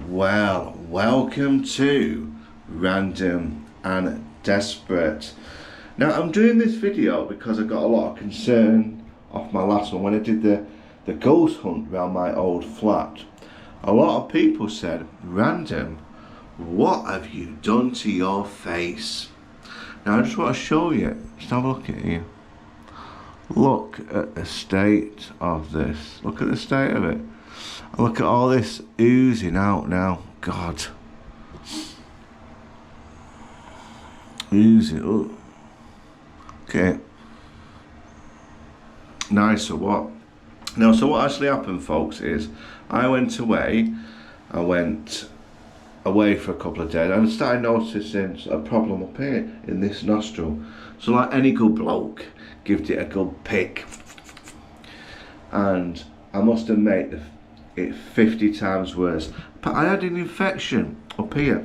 Well, welcome to Random and Desperate. Now I'm doing this video because I got a lot of concern off my last one when I did the ghost hunt around my old flat. A lot of people said, Random, what have you done to your face? Now I just want to show you, just have a look at you. Look at the state of this. Look at the state of it. Look at all this oozing out now. God. Oozing. Oh. Okay. Nice or what? Now, so what actually happened, folks, is I went away. I went away for a couple of days and I started noticing a problem up here in this nostril. So like any good bloke, gives it a good pick. And I must have made it 50 times worse. But I had an infection up here.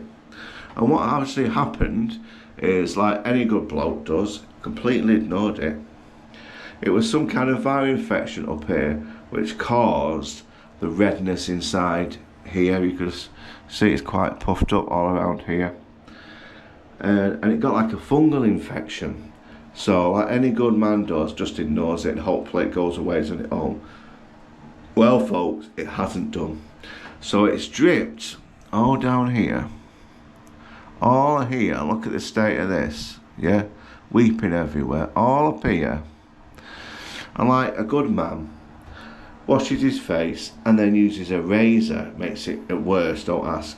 And what actually happened is, like any good bloke does, completely ignored it. It was some kind of viral infection up here which caused the redness inside here. You could see it's quite puffed up all around here. And it got like a fungal infection. So like any good man does, just ignores it and hopefully it goes away on its own. Well, folks, it hasn't done. So it's dripped all down here. All here, look at the state of this, yeah? Weeping everywhere, all up here. And like a good man, washes his face and then uses a razor, makes it worse, don't ask.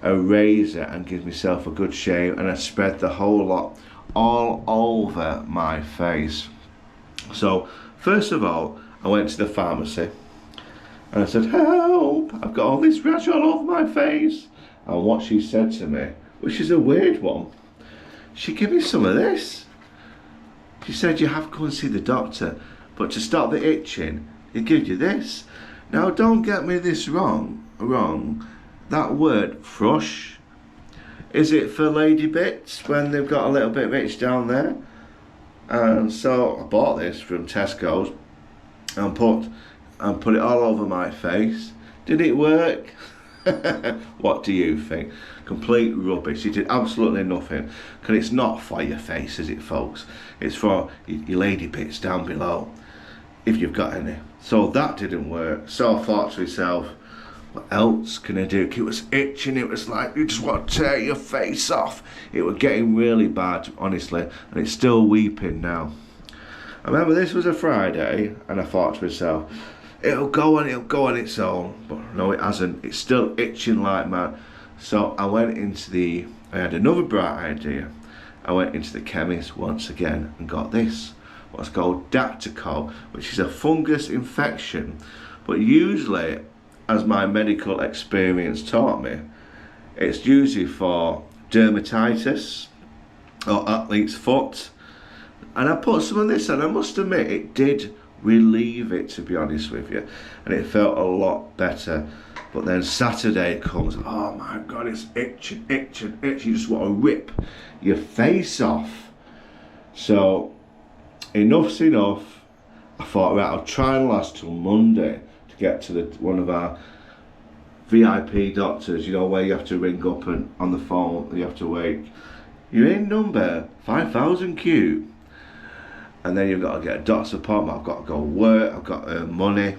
A razor, and gives myself a good shave, and I spread the whole lot all over my face. So, first of all, I went to the pharmacy. And I said, help, I've got all this rash all over my face. And what she said to me, which is a weird one, she gave me some of this. She said, you have to go and see the doctor, but to stop the itching, he gives you this. Now don't get me this wrong. That word, thrush, is it for lady bits when they've got a little bit of itch down there? And so I bought this from Tesco's and put it all over my face. Did it work? What do you think? Complete rubbish. It did absolutely nothing. Because it's not for your face, is it, folks? It's for your lady bits down below, if you've got any. So that didn't work. So I thought to myself, what else can I do? It was itching. It was like you just want to tear your face off. It was getting really bad, honestly, and it's still weeping now. I remember this was a Friday, and I thought to myself, it'll go on its own. But no, it hasn't. It's still itching like mad. So I had another bright idea. I went into the chemist once again and got this, what's called Dactycol, which is a fungus infection. But usually, as my medical experience taught me, it's usually for dermatitis or athlete's foot. And I put some of this, and I must admit it did relieve it, to be honest with you, and it felt a lot better. But then Saturday comes, oh my God, it's itching. You just want to rip your face off. So enough's enough. I thought, right, I'll try and last till Monday to get to one of our VIP doctors, you know, where you have to ring up and on the phone you have to wait. You're in number 5000 Q. And then you've got to get a doctor's appointment. I've got to go work. I've got to earn money.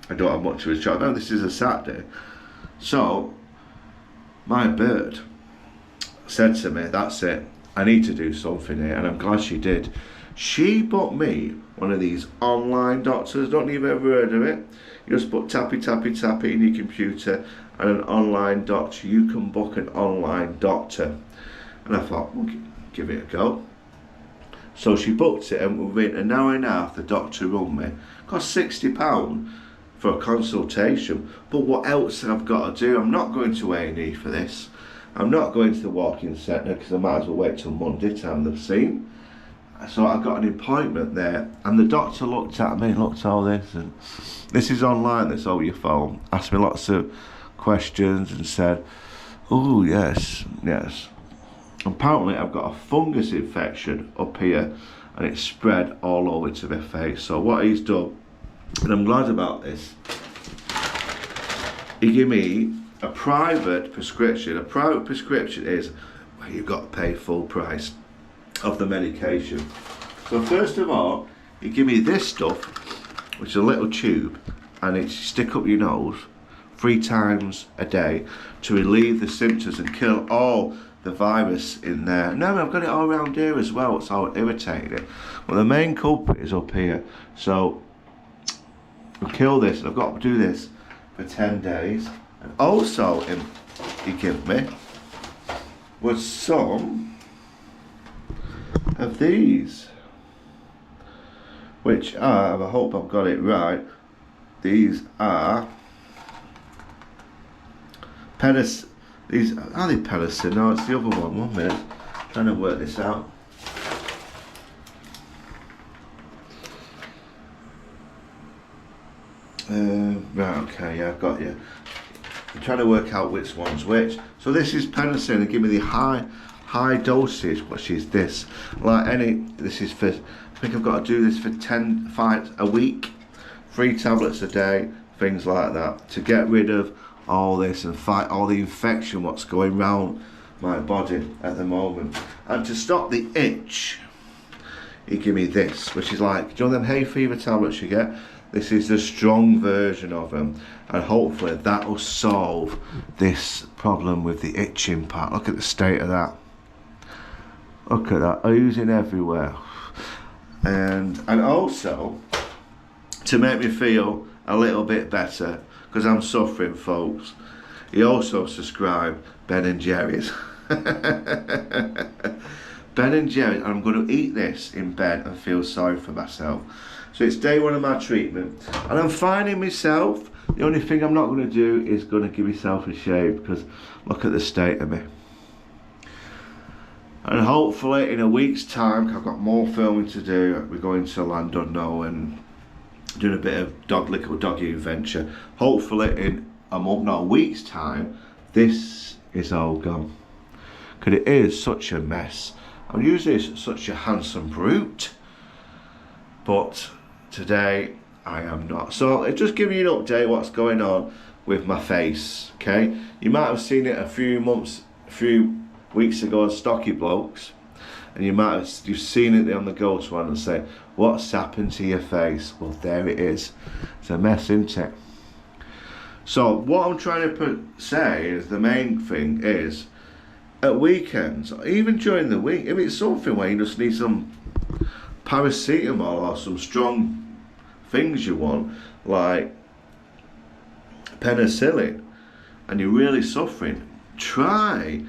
I don't have much of a job. Now this is a Saturday. So my bird said to me, that's it. I need to do something here. And I'm glad she did. She bought me one of these online doctors. Don't even ever heard of it. You just put tappy in your computer and an online doctor. You can book an online doctor. And I thought, well, give it a go. So she booked it, and within an hour and a half the doctor rung me. Cost £60 for a consultation. But what else have I got to do? I'm not going to A&E for this. I'm not going to the walk-in centre because I might as well wait till Monday to have them seen. So I got an appointment there, and the doctor looked at me, looked at all this, and this is online, this over your phone. Asked me lots of questions and said, oh yes. Apparently I've got a fungus infection up here, and it's spread all over to my face. So what he's done, and I'm glad about this, he gave me a private prescription. A private prescription is where you've got to pay full price of the medication. So first of all, you give me this stuff, which is a little tube, and it's stick up your nose 3 times a day to relieve the symptoms and kill all the virus in there. No, I've got it all around here as well. It's all irritating it. Well, the main culprit is up here. So we kill this, and I've got to do this for 10 days. And also, he gave me was some of these, which are, I hope I've got it right, these are these are they penicillin? No, it's the other one. 1 minute, I'm trying to work this out. Right, okay, yeah, I've got you. I'm trying to work out which one's which. So this is penicillin. They give me the high dosage, which is this. This is for, I think I've got to do this for 10 fights a week, 3 tablets a day, things like that, to get rid of all this and fight all the infection what's going round my body at the moment. And to stop the itch, he give me this, which is like, do you know them hay fever tablets you get? This is the strong version of them, and hopefully that will solve this problem with the itching part. Look at the state of that. Look at that, oozing everywhere. And also, to make me feel a little bit better, because I'm suffering, folks, he also subscribed Ben and Jerry's. Ben and Jerry's, and I'm going to eat this in bed and feel sorry for myself. So it's day 1 of my treatment, and I'm finding myself. The only thing I'm not going to do is going to give myself a shave, because look at the state of me. And hopefully in a week's time, I've got more filming to do. We're going to Land Unknown and doing a bit of little doggy adventure. Hopefully in a month, not a week's time, this is all gone. Because it is such a mess. I'm usually such a handsome brute, but today I am not. So I'll just give you an update what's going on with my face, okay? You might have seen it a few weeks ago on Stocky Blokes, and you've seen it on the Ghost one and say, what's happened to your face? Well, there it is. It's a mess, isn't it? So what I'm trying to say is, the main thing is, at weekends, even during the week, if it's something where you just need some paracetamol or some strong things you want, like penicillin, and you're really suffering, try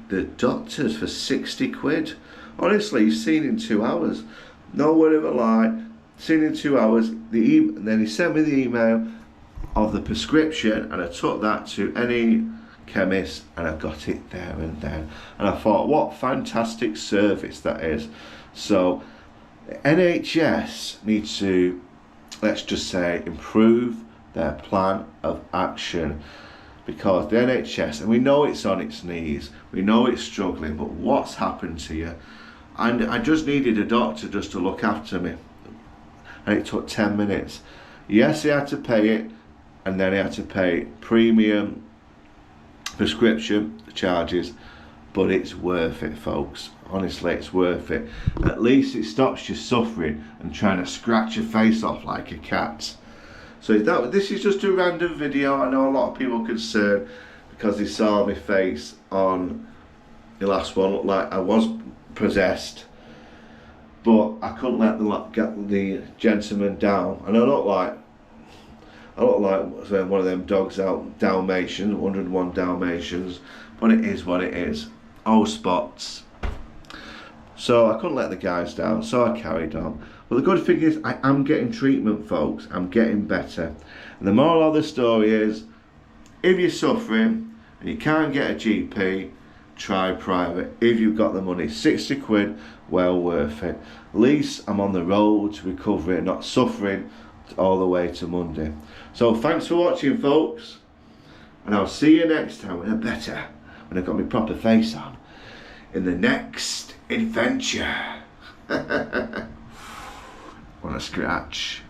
the doctors for 60 quid. Honestly, you've seen in 2 hours. No word of a lie. Seen in 2 hours. Then he sent me the email of the prescription, and I took that to any chemist, and I got it there and then. And I thought, what fantastic service that is. So NHS needs to, let's just say, improve their plan of action, because the NHS, and we know it's on its knees, we know it's struggling, but what's happened to you? And I just needed a doctor just to look after me, and it took 10 minutes. Yes, he had to pay it, and then he had to pay premium prescription charges, but it's worth it, folks. Honestly, it's worth it. At least it stops you suffering and trying to scratch your face off like a cat. So this is just a random video. I know a lot of people are concerned because they saw my face on the last one, looked like I was possessed, but I couldn't let the gentleman down, and I look like one of them dogs out, Dalmatians, 101 Dalmatians, but it is what it is. Oh, spots. So I couldn't let the guys down, so I carried on. But the good thing is, I am getting treatment, folks. I'm getting better. And the moral of the story is, if you're suffering and you can't get a GP, try private. If you've got the money, 60 quid, well worth it. At least I'm on the road to recovery and not suffering all the way to Monday. So thanks for watching, folks. And I'll see you next time when I've got my proper face on, in the next adventure. Want to scratch?